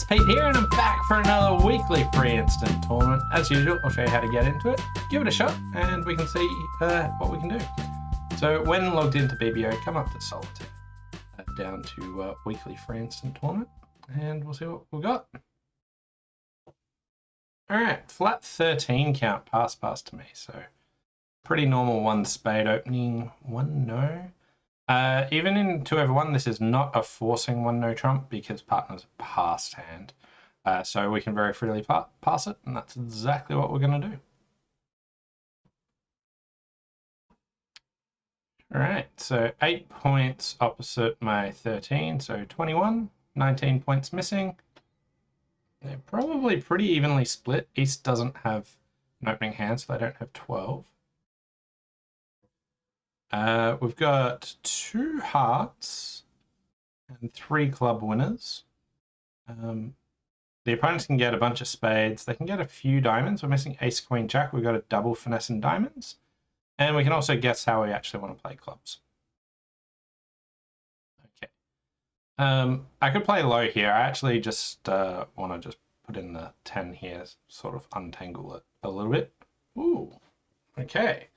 Pete here, and I'm back for another weekly free instant tournament. As usual, I'll show you how to get into it, give it a shot, and we can see what we can do. So when logged into BBO, come up to Solitaire, down to weekly free instant tournament, and we'll see what we've got. Alright, flat 13 count, pass to me, so pretty normal one spade opening, one no. Even in 2/1, this is not a forcing one no trump because partner's passed hand. So we can very freely pass it, and that's exactly what we're going to do. Alright, so 8 points opposite my 13, so 21, 19 points missing. They're probably pretty evenly split. East doesn't have an opening hand, so they don't have 12. We've got 2 hearts and 3 club winners. The opponents can get a bunch of spades. They can get a few diamonds. We're missing ace, queen, jack. We've got a double finesse in diamonds. And we can also guess how we actually want to play clubs. Okay. I could play low here. I actually just want to just put in the 10 here, sort of untangle it a little bit. Ooh, okay.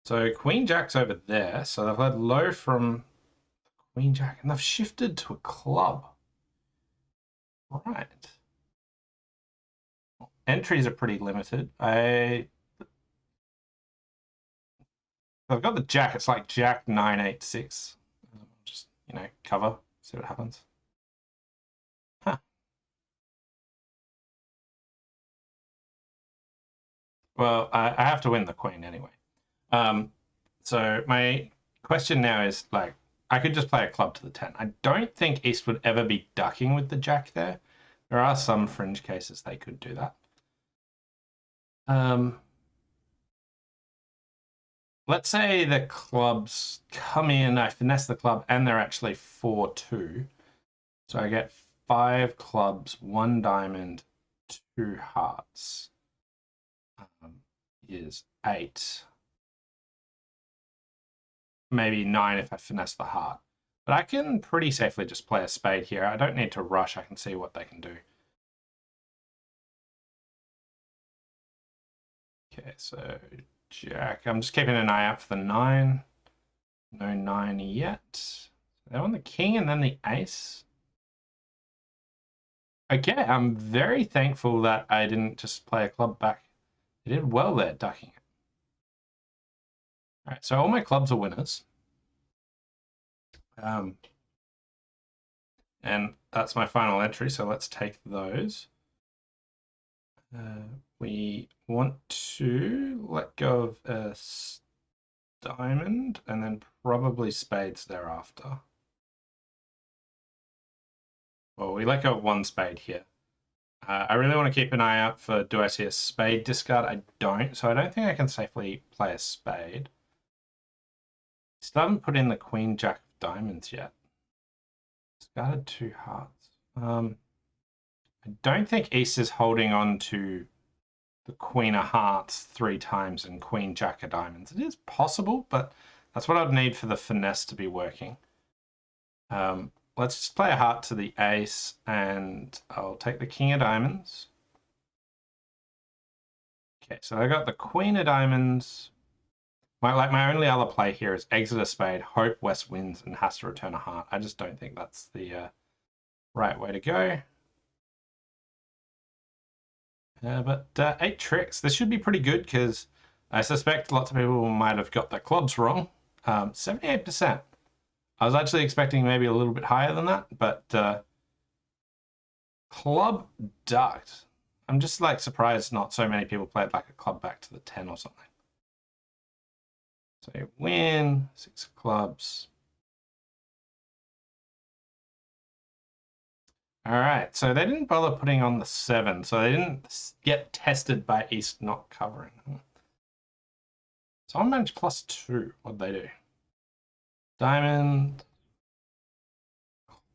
So queen jack's over there. So they've had low from queen jack, and they've shifted to a club. Right. Entries are pretty limited. I've got the jack. It's like jack 9-8-6. Just, cover, see what happens. Huh. Well, I have to win the queen anyway. So my question now is, I could just play a club to the 10. I don't think East would ever be ducking with the jack there. There are some fringe cases they could do that. Let's say the clubs come in, I finesse the club, and they're actually 4-2. So I get 5 clubs, 1 diamond, 2 hearts. Is 8. Maybe 9 if I finesse the heart. But I can pretty safely just play a spade here. I don't need to rush. I can see what they can do. Okay, so jack. I'm just keeping an eye out for the 9. No 9 yet. They want the king and then the ace. Okay, I'm very thankful that I didn't just play a club back. They did well there, ducking it. All right, so all my clubs are winners. And that's my final entry, so let's take those. We want to let go of a diamond and then probably spades thereafter. Well, we let go of 1 spade here. I really want to keep an eye out for, do I see a spade discard? I don't, so I don't think I can safely play a spade. Still haven't put in the queen jack of diamonds yet. Discarded 2 hearts. I don't think East is holding on to the queen of hearts 3 times and queen jack of diamonds. It is possible, but that's what I'd need for the finesse to be working. Let's just play a heart to the ace, and I'll take the king of diamonds. Okay, so I got the queen of diamonds. My only other play here is exit a spade, hope West wins and has to return a heart. I just don't think that's the right way to go. But 8 tricks. This should be pretty good because I suspect lots of people might have got their clubs wrong. 78%. I was actually expecting maybe a little bit higher than that, but club ducked. I'm just surprised not so many people played a club back to the 10 or something. So you win, 6 clubs. All right, so they didn't bother putting on the 7, so they didn't get tested by East not covering. So I managed +2. What'd they do? Diamond,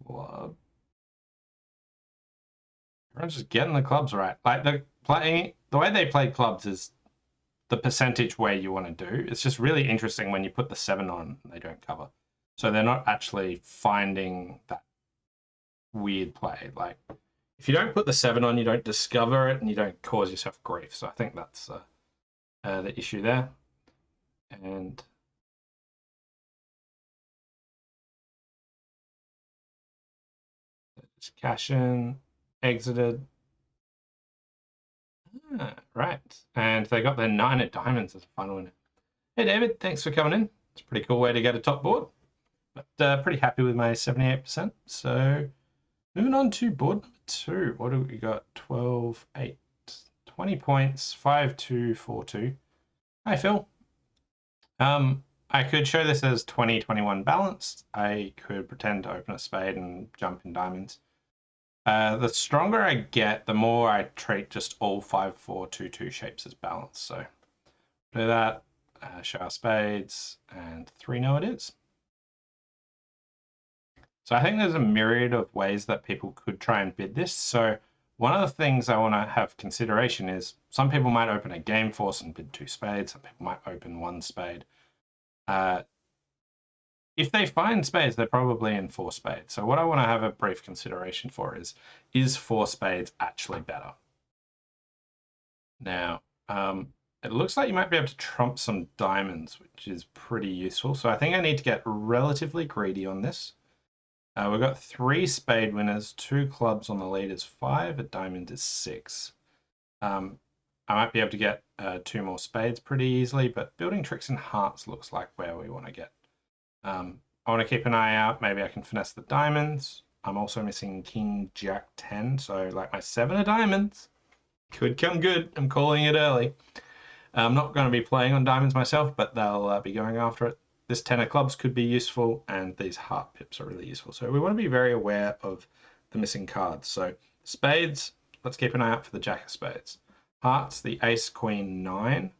club. Everyone's just getting the clubs right. The way they play clubs is the percentage way you want to do. It's just really interesting when you put the 7 on and they don't cover. So they're not actually finding that weird play. if you don't put the 7 on, you don't discover it and you don't cause yourself grief. So I think that's the issue there. And just cash in, exited. Right. And they got their 9 of diamonds as a final winner. Hey, David, thanks for coming in. It's a pretty cool way to get a top board. But pretty happy with my 78%. So moving on to board number 2. What do we got? 12, 8, 20 points, 5, 2, 4, 2. Hi, Phil. I could show this as 20, 21 balanced. I could pretend to open a spade and jump in diamonds. The stronger I get, the more I treat just all 5, 4, 2, 2 shapes as balanced. So do that, show our spades, and 3-0 it is. So I think there's a myriad of ways that people could try and bid this. So one of the things I want to have consideration is some people might open a game force and bid 2 spades. Some people might open 1 spade. If they find spades, they're probably in 4 spades. So what I want to have a brief consideration for is 4 spades actually better? Now, it looks like you might be able to trump some diamonds, which is pretty useful. So I think I need to get relatively greedy on this. We've got 3 spade winners, 2 clubs on the lead is 5, a diamond is 6. I might be able to get 2 more spades pretty easily, but building tricks and hearts looks like where we want to get. I want to keep an eye out. Maybe I can finesse the diamonds. I'm also missing King, Jack, 10, so like my 7 of diamonds could come good. I'm calling it early. I'm not going to be playing on diamonds myself, but they'll be going after it. This 10 of clubs could be useful, and these heart pips are really useful. So we want to be very aware of the missing cards. So spades, let's keep an eye out for the Jack of spades. Hearts, the ace, queen, 9.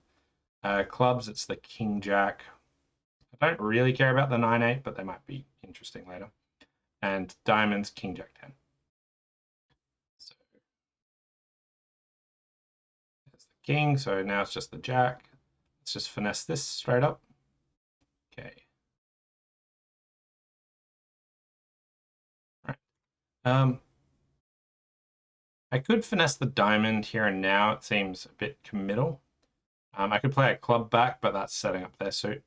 Clubs, it's the king, jack. I don't really care about the 9, 8, but they might be interesting later. And diamonds, king, jack, 10. So there's the king. So now it's just the jack. Let's just finesse this straight up. Okay. Right. I could finesse the diamond here and now. It seems a bit committal. I could play a club back, but that's setting up their suit.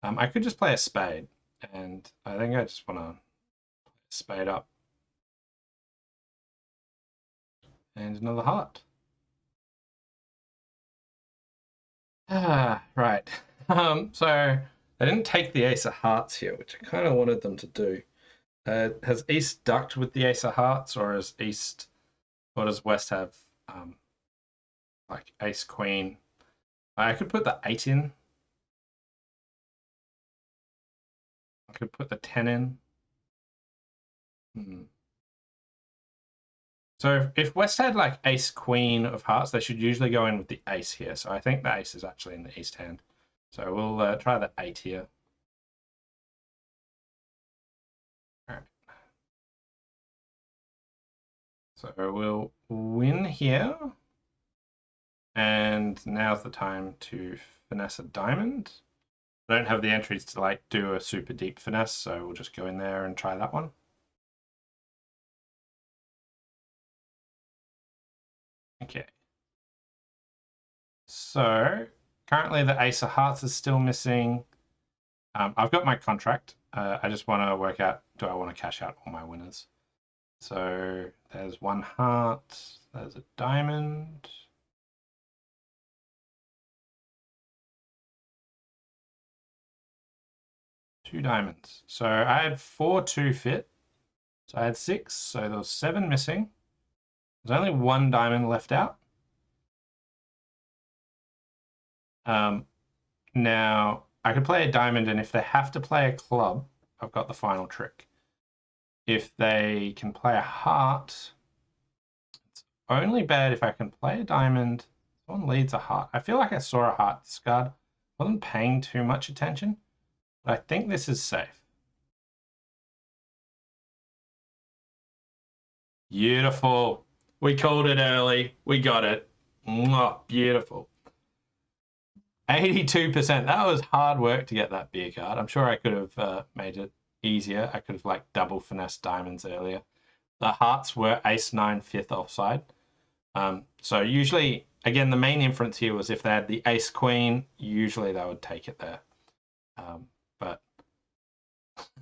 I could just play a spade, and I think I just want to play a spade up. And another heart. Right. So I didn't take the ace of hearts here, which I kind of wanted them to do. Has East ducked with the ace of hearts, or is East, or does West have like ace queen? I could put the 8 in. I could put the 10 in. So if West had like ace queen of hearts, they should usually go in with the ace here. So I think the ace is actually in the east hand. So we'll try the 8 here. All right. So we'll win here. And now's the time to finesse a diamond. I don't have the entries to like do a super deep finesse, so we'll just go in there and try that one. Okay. So currently the ace of hearts is still missing. I've got my contract. I just want to work out, do I want to cash out all my winners? So there's 1 heart, there's a diamond. Two diamonds. So I had 4 2 fit. So I had 6, so there was 7 missing. There's only 1 diamond left out. Now I could play a diamond, and if they have to play a club, I've got the final trick. If they can play a heart, it's only bad if I can play a diamond. Someone leads a heart. I feel like I saw a heart discard. Wasn't paying too much attention, but I think this is safe. Beautiful. We called it early. We got it. Mwah, beautiful. 82%. That was hard work to get that beer card. I'm sure I could have made it easier. I could have like double finessed diamonds earlier. the hearts were ace 9 fifth offside. So usually, again, the main inference here was if they had the ace queen, usually they would take it there. But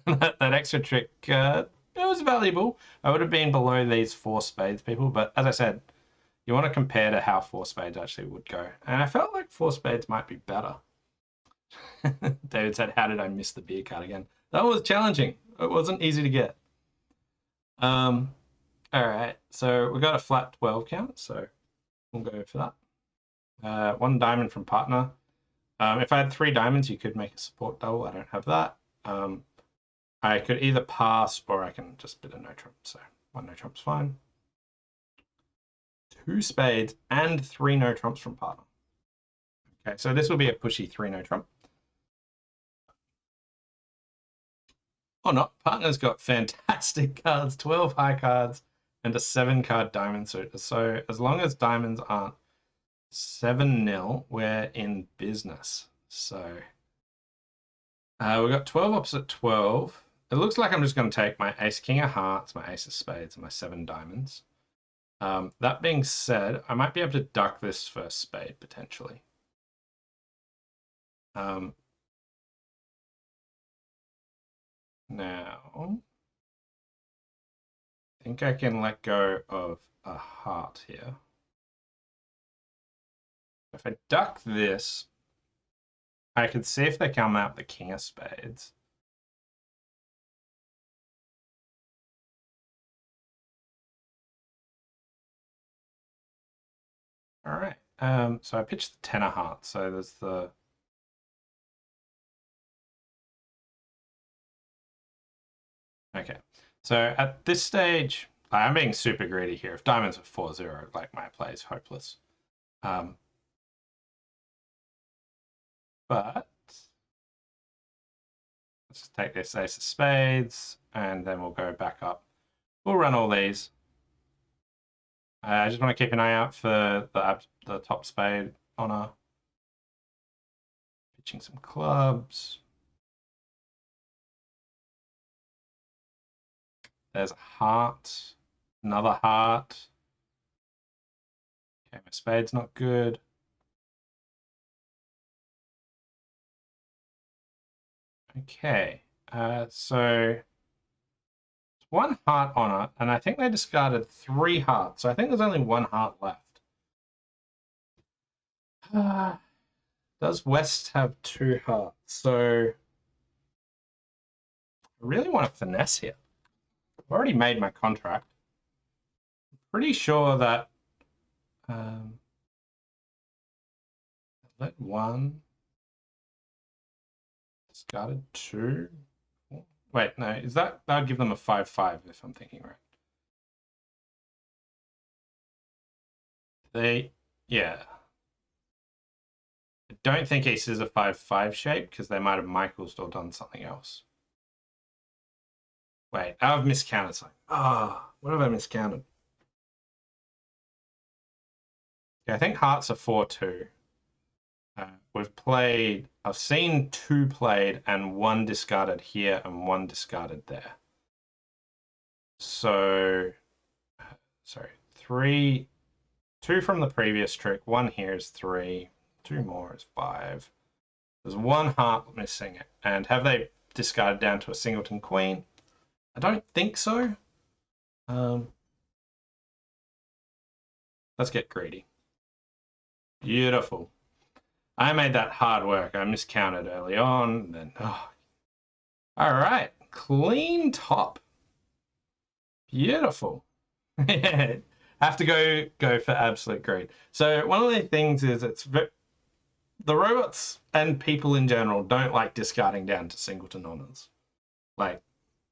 that extra trick, it was valuable. I would have been below these 4 spades people, but as I said, you want to compare to how 4 spades actually would go. And I felt like 4 spades might be better. David said, how did I miss the beer card again? That was challenging. It wasn't easy to get. All right, so we got a flat 12 count, so we'll go for that. 1 diamond from partner. If I had 3 diamonds, you could make a support double. I don't have that. I could either pass or I can just bid a no trump. So 1 no trump's fine. 2 spades and 3 no trumps from partner. Okay, so this will be a pushy 3 no trump. Or not. Partner's got fantastic cards, 12 high cards, and a 7 card diamond suit. So as long as diamonds aren't 7-0, we're in business. So we got 12 opposite 12. It looks like I'm just going to take my ace king of hearts, my ace of spades, and my 7 diamonds. That being said, I might be able to duck this first spade potentially. Now, I think I can let go of a heart here. If I duck this, I could see if they come out the king of spades. All right. So I pitched the 10 of hearts. So there's the... Okay. So at this stage, I'm being super greedy here. If diamonds are 4-0, like my play is hopeless. But let's just take this ace of spades and then we'll go back up. We'll run all these. I just want to keep an eye out for the top spade honor. Pitching some clubs. There's a heart, another heart. Okay, my spade's not good. Okay, so 1 heart on it, and I think they discarded 3 hearts, so I think there's only 1 heart left. Does West have 2 hearts? So I really want to finesse here. I've already made my contract. I'm pretty sure that let 1 discarded 2. Wait, no, is that would give them a 5-5 if I'm thinking right. Yeah. I don't think ace is a 5-5 shape because they might have Michael's or done something else. Wait, I've miscounted something. What have I miscounted? Yeah, I think hearts are 4-2. I've seen 2 played and 1 discarded here and 1 discarded there. So, sorry, 2 from the previous trick, 1 here is 3, 2 more is 5. There's 1 heart missing, and have they discarded down to a singleton queen? I don't think so. Let's get greedy. Beautiful. I made that hard work. I miscounted early on. Then, all right, clean top. Beautiful. Have to go for absolute greed. So one of the things is the robots and people in general don't like discarding down to singleton honors. Like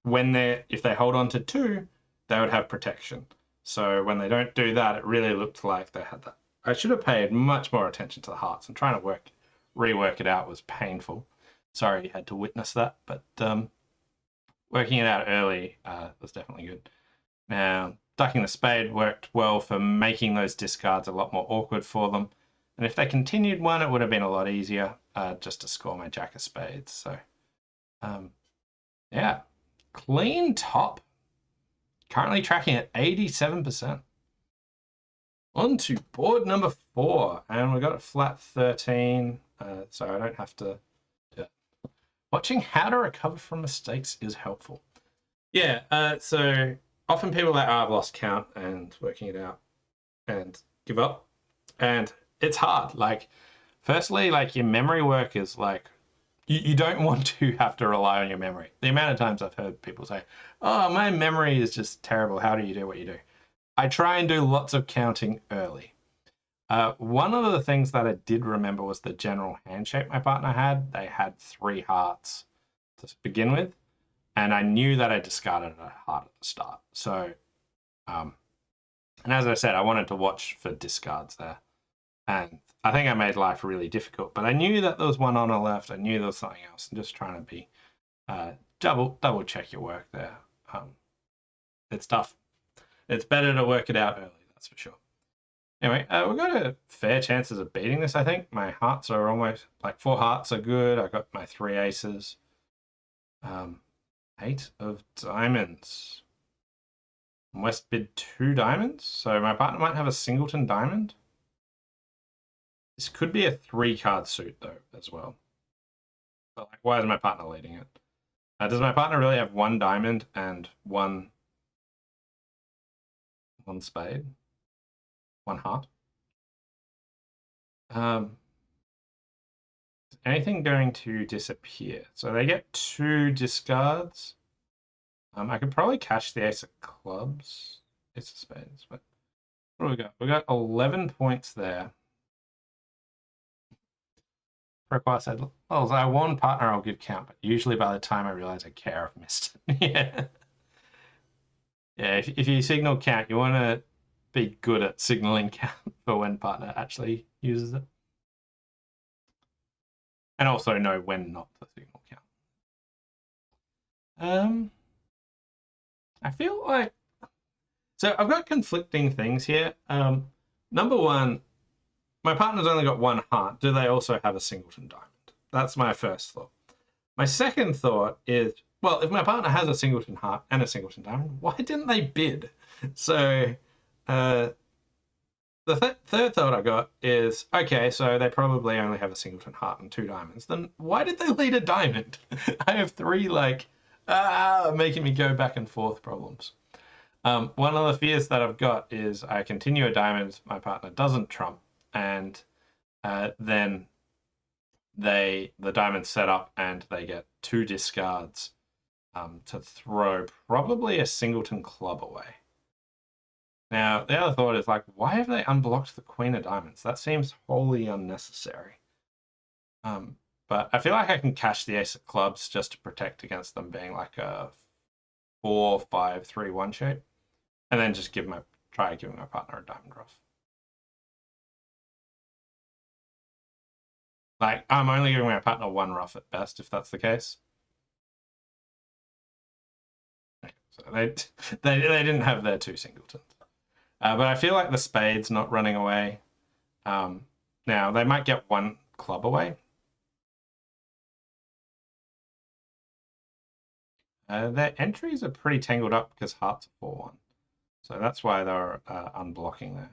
if they hold on to 2, they would have protection. So when they don't do that, it really looked like they had that. I should have paid much more attention to the hearts, and trying to rework it out was painful. Sorry you had to witness that, but working it out early was definitely good. Now, ducking the spade worked well for making those discards a lot more awkward for them. And if they continued 1, it would have been a lot easier just to score my jack of spades. So, yeah, clean top. currently tracking at 87%. On to board number 4, and we got a flat 13, so I don't have to do it. Watching how to recover from mistakes is helpful. Yeah, so often people are like, oh, I've lost count, and working it out and give up. And it's hard. Like, firstly, like your memory work is like, you don't want to have to rely on your memory. The amount of times I've heard people say, oh, my memory is just terrible. How do you do what you do? I try and do lots of counting early. One of the things that I did remember was the general handshake my partner had. They had 3 hearts to begin with, and I knew that I discarded a heart at the start. So, and as I said, I wanted to watch for discards there. And I think I made life really difficult, but I knew that there was 1 honor left. I knew there was something else. I'm just trying to be double check your work there. It's tough. It's better to work it out early, that's for sure. Anyway, we've got a fair chances of beating this, I think. My hearts are almost, like 4 hearts are good. I got my 3 aces. 8 of diamonds. West bid 2 diamonds, so my partner might have a singleton diamond. This could be a 3-card suit, though, as well. But like, why is my partner leading it? Does my partner really have 1 diamond and one spade? 1 heart? Is anything going to disappear? So they get 2 discards. I could probably cash the ace of clubs. Ace of spades, but what do we got? We got 11 points there. Require said, well, as I one partner, I'll give count, but usually by the time I realize I care, I've missed it. Yeah. Yeah, if you signal count, you want to be good at signaling count for when partner actually uses it. And also know when not to signal count. I feel like... So I've got conflicting things here. Number one, my partner's only got 1 heart. Do they also have a singleton diamond? That's my first thought. My second thought is, well, if my partner has a singleton heart and a singleton diamond, why didn't they bid? So the third thought I got is, okay, so they probably only have a singleton heart and 2 diamonds. Then why did they lead a diamond? I have 3, like, making me go back and forth problems. One of the fears that I've got is I continue a diamond, my partner doesn't trump, and then the diamond's set up and they get 2 discards to throw probably a singleton club away. Now, the other thought is, like, why have they unblocked the Queen of Diamonds? That seems wholly unnecessary. But I feel like I can cash the Ace of Clubs just to protect against them being like a 4-5-3-1 shape. And then just try giving my partner a diamond ruff. Like, I'm only giving my partner 1 ruff at best, if that's the case. So they didn't have their 2 singletons. But I feel like the spade's not running away. Now, they might get 1 club away. Their entries are pretty tangled up because hearts are 4-1. So that's why they're unblocking there.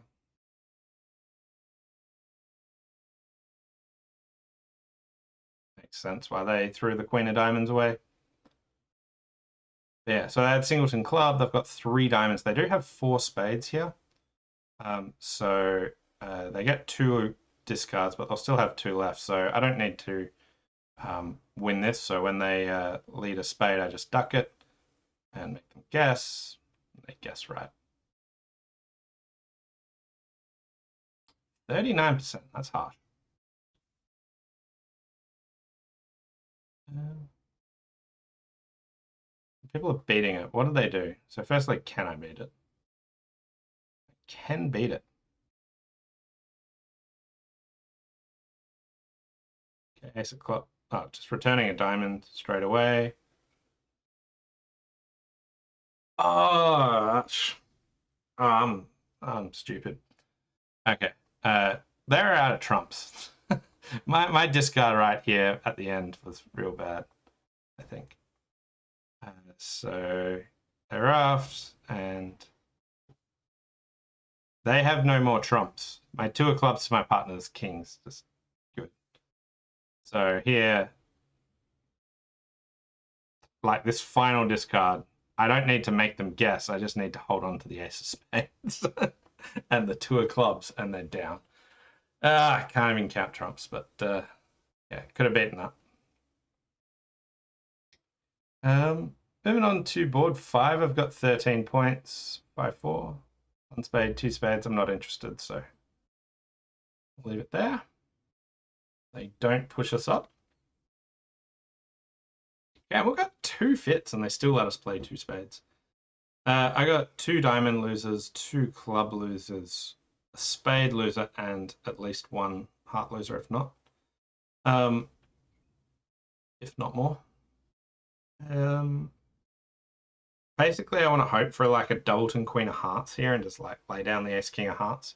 Makes sense why they threw the Queen of Diamonds away. Yeah, so they had singleton club. They've got 3 diamonds. They do have 4 spades here. So they get 2 discards, but they'll still have 2 left. So I don't need to win this. So when they lead a spade, I just duck it and make them guess. They guess right. 39%, that's harsh. People are beating it. What do they do? So firstly, can I beat it? I can beat it. Okay, ace of club. Oh, just returning a diamond straight away. Oh, I'm stupid. Okay, they're out of trumps. my discard right here at the end was real bad, I think. So They raft, and they have no more trumps. My 2 of clubs to my partner's kings. Just good. So here, like this final discard, I don't need to make them guess. I just need to hold on to the ace of spades and the 2 of clubs, and they're down. I can't even count trumps, but yeah, could have beaten that. Moving on to board 5, I've got 13 points. 5-4. 1 spade, 2 spades. I'm not interested, so I'll leave it there. They don't push us up. Yeah, we've got 2 fits, and they still let us play 2 spades. I got 2 diamond losers, 2 club losers, a spade loser, and at least 1 heart loser, if not more. Basically, I want to hope for like a doubleton queen of hearts here and just like lay down the ace king of hearts.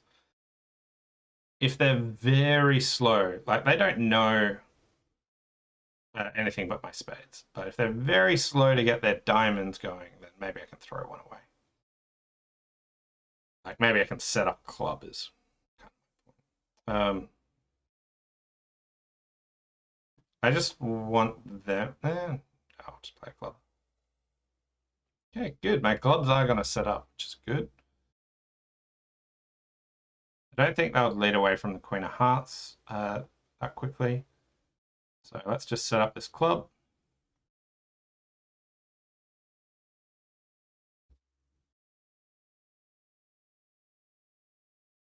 If they're very slow, like they don't know anything but my spades, but if they're very slow to get their diamonds going, then maybe I can throw one away. Like maybe I can set up clubbers. I just want them. I'll just play a club. Okay, good. My clubs are going to set up, which is good. I don't think that would lead away from the queen of hearts that quickly. So let's just set up this club.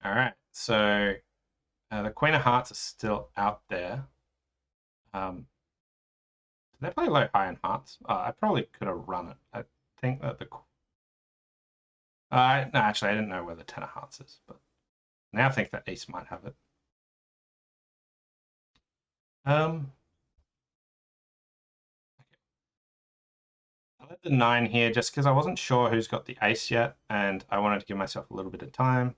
All right, so the queen of hearts is still out there. Did they play low, high, and hearts? I probably could have run it. I think that the... no, actually, I didn't know where the 10 of hearts is, but now I think that ace might have it. I let the 9 here just because I wasn't sure who's got the ace yet, and I wanted to give myself a little bit of time.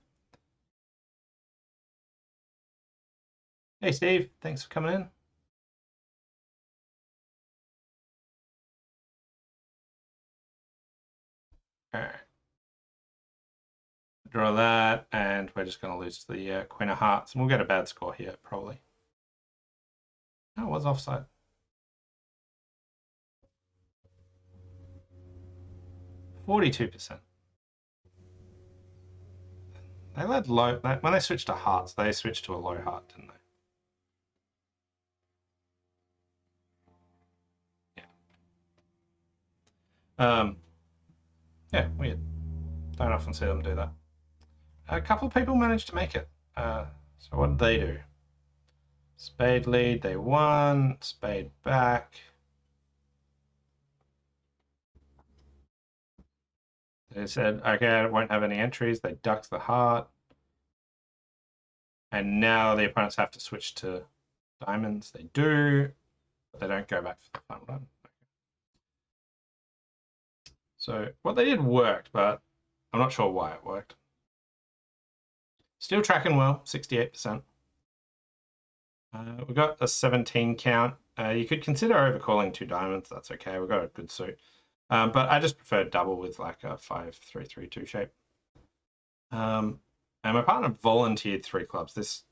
Hey, Steve. Thanks for coming in. All right. Draw that, and we're just going to lose the queen of hearts, and we'll get a bad score here, probably. Oh, it was offside. 42%. They led low. When they switched to hearts, they switched to a low heart, didn't they? Yeah. Yeah, weird. Don't often see them do that. A couple of people managed to make it. So what did they do? Spade lead, they won. Spade back. They said, okay, I won't have any entries. They ducked the heart. And now the opponents have to switch to diamonds. They do, but they don't go back for the final diamond. So what they did worked, but I'm not sure why it worked. Still tracking well, 68%. We got a 17 count. You could consider overcalling 2 diamonds. That's okay. We've got a good suit. But I just prefer double with like a 5-3-3-2 shape. And my partner volunteered 3 clubs.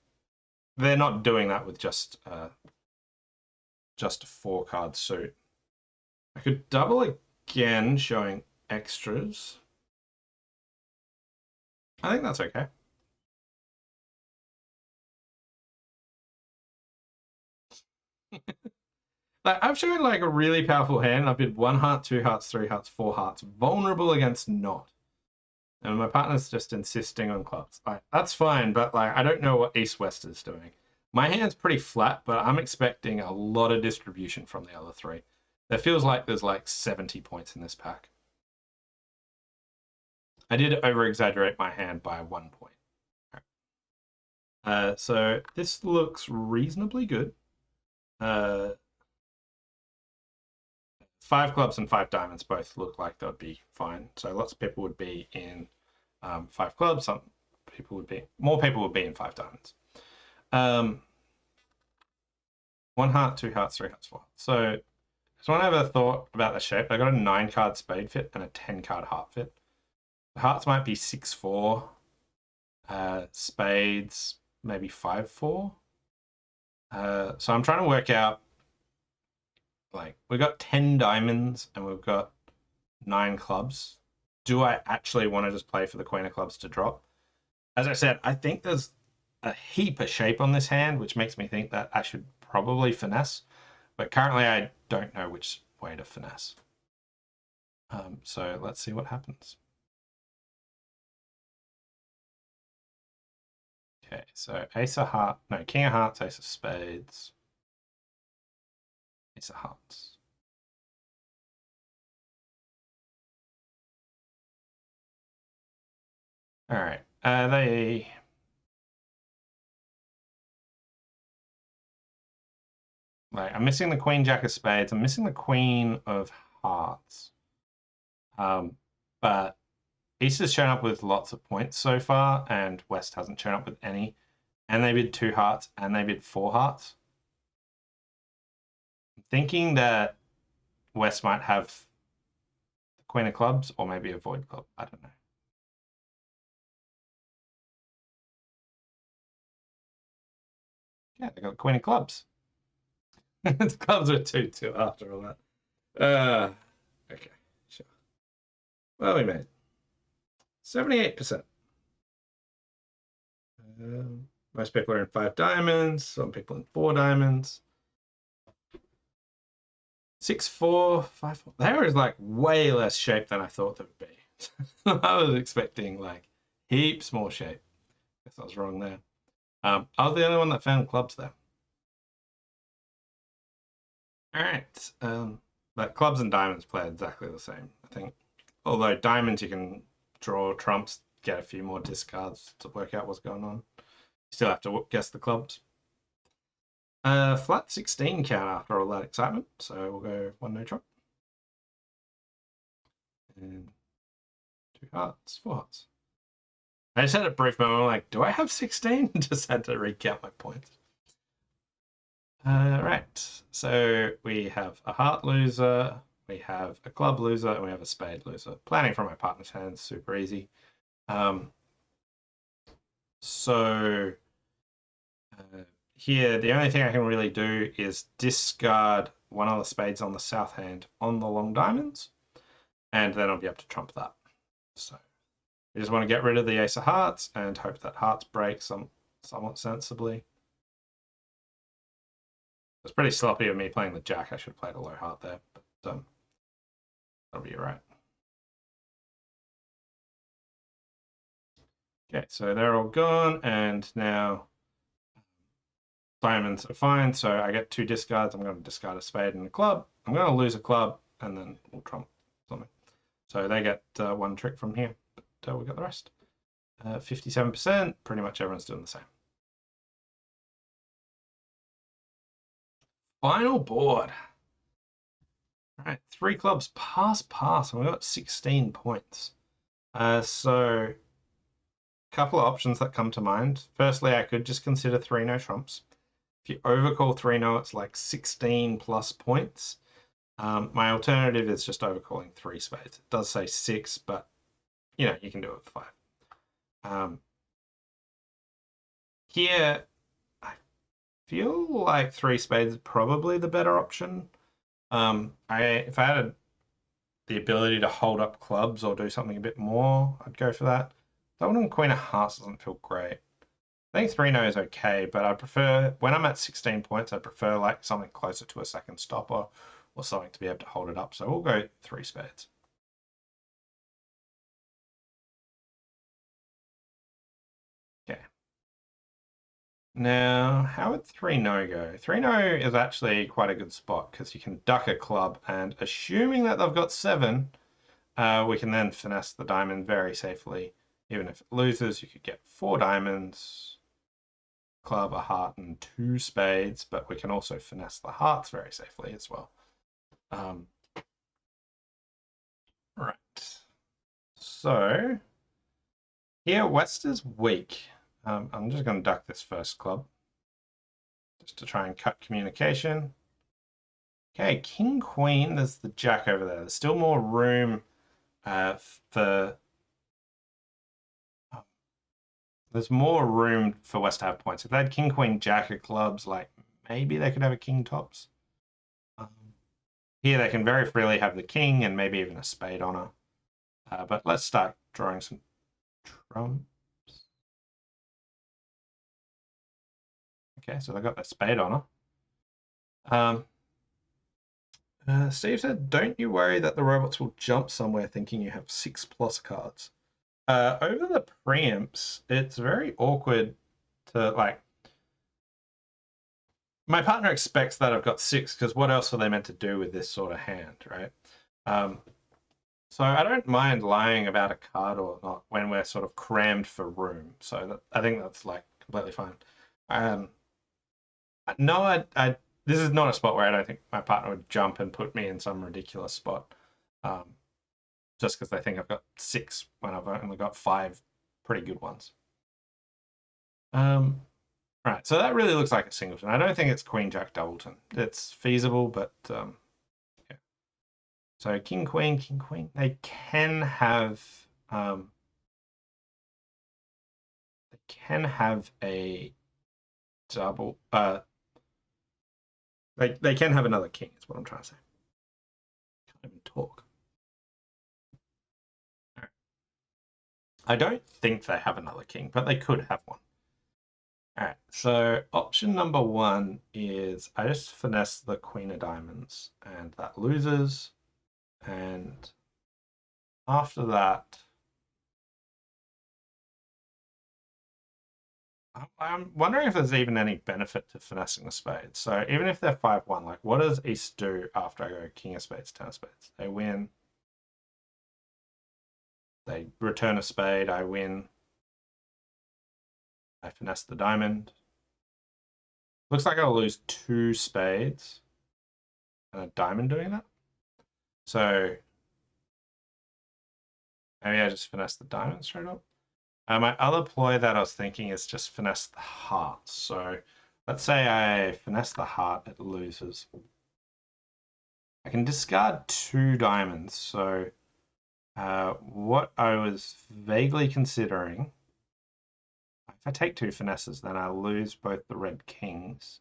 They're not doing that with just a 4-card suit. I could double again, showing extras. I think that's okay. Like I've shown like a really powerful hand. I've been 1 heart, 2 hearts, 3 hearts, 4 hearts, vulnerable against not. And my partner's just insisting on clubs. Like, that's fine, but like I don't know what East West is doing. My hand's pretty flat, but I'm expecting a lot of distribution from the other 3. It feels like there's like 70 points in this pack. I did over-exaggerate my hand by 1 point. So this looks reasonably good. 5 clubs and 5 diamonds both look like they would be fine. So lots of people would be in 5 clubs. More people would be in 5 diamonds. 1 heart, 2 hearts, 3 hearts, 4 hearts. So Someone ever thought about the shape? I got a 9-card spade fit and a 10-card heart fit. The hearts might be 6-4. Spades maybe 5-4. So I'm trying to work out, like, we've got 10 diamonds and we've got 9 clubs. Do I actually want to just play for the queen of clubs to drop? As I said, I think there's a heap of shape on this hand, which makes me think that I should probably finesse. But currently I don't know which way to finesse. So let's see what happens. Okay, so ace of hearts, no, king of hearts, ace of spades, ace of hearts. All right, I'm missing the queen jack of spades. I'm missing the queen of hearts. But East has shown up with lots of points so far, and West hasn't shown up with any. And they bid 2 hearts, and they bid 4 hearts. I'm thinking that West might have the queen of clubs, or maybe a void club. I don't know. Yeah, they got the queen of clubs. The clubs are 2-2 after all that. Okay, sure. Well, we made 78%. Most people are in 5 diamonds, some people in 4 diamonds. 6-4, 5-4. There is like way less shape than I thought there would be. I was expecting like heaps more shape. Guess I was wrong there. I was the only one that found clubs there. All right. But clubs and diamonds play exactly the same, I think. Although diamonds, you can draw trumps, get a few more discards to work out what's going on. You still have to guess the clubs. Flat 16 count after all that excitement, so we'll go 1 no trump. And 2 hearts, 4 hearts. I just had a brief moment, like, do I have 16? Just had to recount my points. Right, so we have a heart loser, we have a club loser, and we have a spade loser. Planning from my partner's hands, super easy. So here, the only thing I can really do is discard one of the spades on the south hand on the long diamonds, and then I'll be able to trump that. So I just want to get rid of the ace of hearts and hope that hearts break somewhat sensibly. It's pretty sloppy of me playing the jack. I should have played a low heart there, but that'll be all right. Okay, so they're all gone, and now diamonds are fine. So I get 2 discards. I'm going to discard a spade and a club. I'm going to lose a club, and then we'll trump something. So they get 1 trick from here, but we got the rest. 57%. Pretty much everyone's doing the same. Final board. All right, 3 clubs, pass, and we got 16 points. So a couple of options that come to mind. Firstly, I could just consider 3 no trumps. If you overcall 3 no, it's like 16 plus points. My alternative is just overcalling 3 spades. It does say 6, but you know, you can do it with 5. Here, I feel like 3 spades is probably the better option. If I had the ability to hold up clubs or do something a bit more, I'd go for that. That one on queen of hearts doesn't feel great. I think 3 no is okay, but I prefer, when I'm at 16 points, I prefer like something closer to a second stopper or something to be able to hold it up. So we'll go 3 spades. Okay. Now, how would 3 no go? 3 no is actually quite a good spot because you can duck a club, and assuming that they've got 7, we can then finesse the diamond very safely. Even if it loses, you could get 4 diamonds, club, a heart, and 2 spades, but we can also finesse the hearts very safely as well. Right. So here, West is weak. I'm just going to duck this first club just to try and cut communication. Okay, king, queen, there's the jack over there. There's still more room for... There's more room for West to have points. If they had king, queen, jack of clubs, like maybe they could have a king tops. Here they can very freely have the king and maybe even a spade honor. But let's start drawing some trumps. Okay, so they got their spade honor. Steve said, don't you worry that the robots will jump somewhere thinking you have 6+ cards. Over the preamps, it's very awkward to like. My partner expects that I've got 6 because what else are they meant to do with this sort of hand, right? So I don't mind lying about a card or not when we're sort of crammed for room. So I think that's like completely fine. No, this is not a spot where I don't think my partner would jump and put me in some ridiculous spot, just because they think I've got 6 when I've only got 5 pretty good ones. Right, so that really looks like a singleton. I don't think it's Queen Jack Doubleton. It's feasible, but yeah. So King Queen, King Queen. They can have a double. They can have another king. Is what I'm trying to say. Can't even talk. Right. I don't think they have another king, but they could have one. All right. So option number 1 is I just finesse the Queen of Diamonds, and that loses. And after that, I'm wondering if there's even any benefit to finessing the spades. So even if they're 5-1, like what does East do after I go King of Spades, 10 of Spades? They win. They return a spade, I win. I finesse the diamond. Looks like I'll lose 2 spades and a diamond doing that. So maybe I just finesse the diamond straight up. My other ploy that I was thinking is just finesse the heart. So let's say I finesse the heart, it loses. I can discard 2 diamonds. So what I was vaguely considering, if I take 2 finesses, then I lose both the red kings.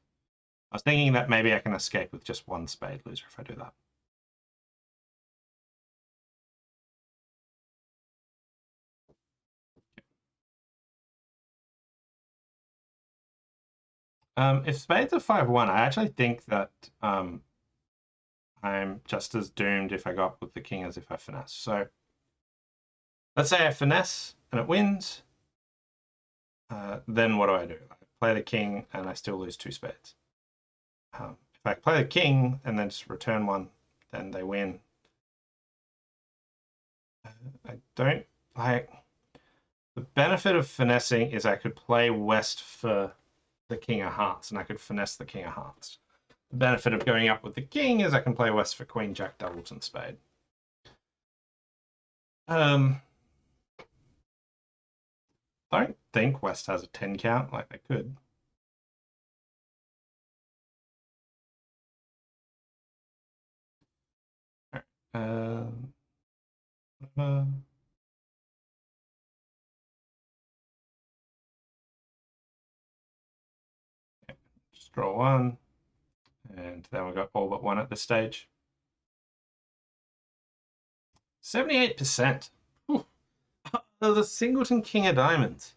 I was thinking that maybe I can escape with just 1 spade loser if I do that. If spades are 5-1, I actually think that I'm just as doomed if I go up with the king as if I finesse. So let's say I finesse and it wins. Then what do? I play the king and I still lose 2 spades. If I play the king and then just return 1, then they win. I don't like... The benefit of finessing is I could play west for the king of hearts and I could finesse the king of hearts. The benefit of going up with the king is I can play west for queen, jack, doubleton, spade. I don't think west has a 10 count like they could. Just draw 1. And then we've got all but 1 at this stage. 78%. There's a singleton king of diamonds.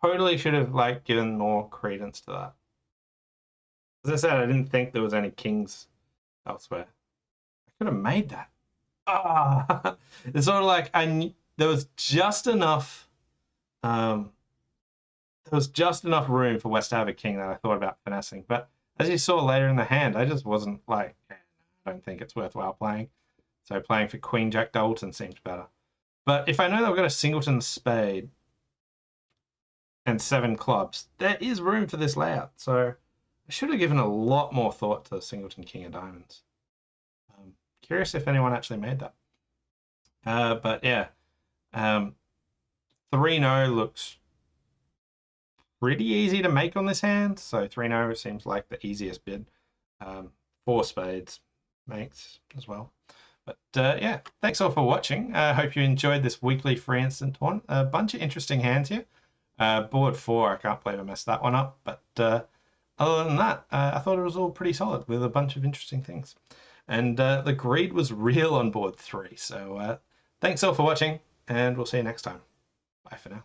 Totally should have like given more credence to that. As I said, I didn't think there was any kings elsewhere. I could have made that. Ah, it's sort of like there was just enough. There was just enough room for West to have a king that I thought about finessing. But as you saw later in the hand, I just wasn't like, I don't think it's worthwhile playing. So playing for Queen Jack Doubleton seems better. But if I know that I've got a singleton spade and 7 clubs, there is room for this layout. So I should have given a lot more thought to singleton king of diamonds. Curious if anyone actually made that. But yeah, 3-0 looks pretty easy to make on this hand, so 3-0 seems like the easiest bid. 4 spades makes as well. But yeah, thanks all for watching. I hope you enjoyed this weekly free instant one. A bunch of interesting hands here. Board 4, I can't believe I messed that one up. But other than that, I thought it was all pretty solid with a bunch of interesting things. And the greed was real on board 3. So thanks all for watching, and we'll see you next time. Bye for now.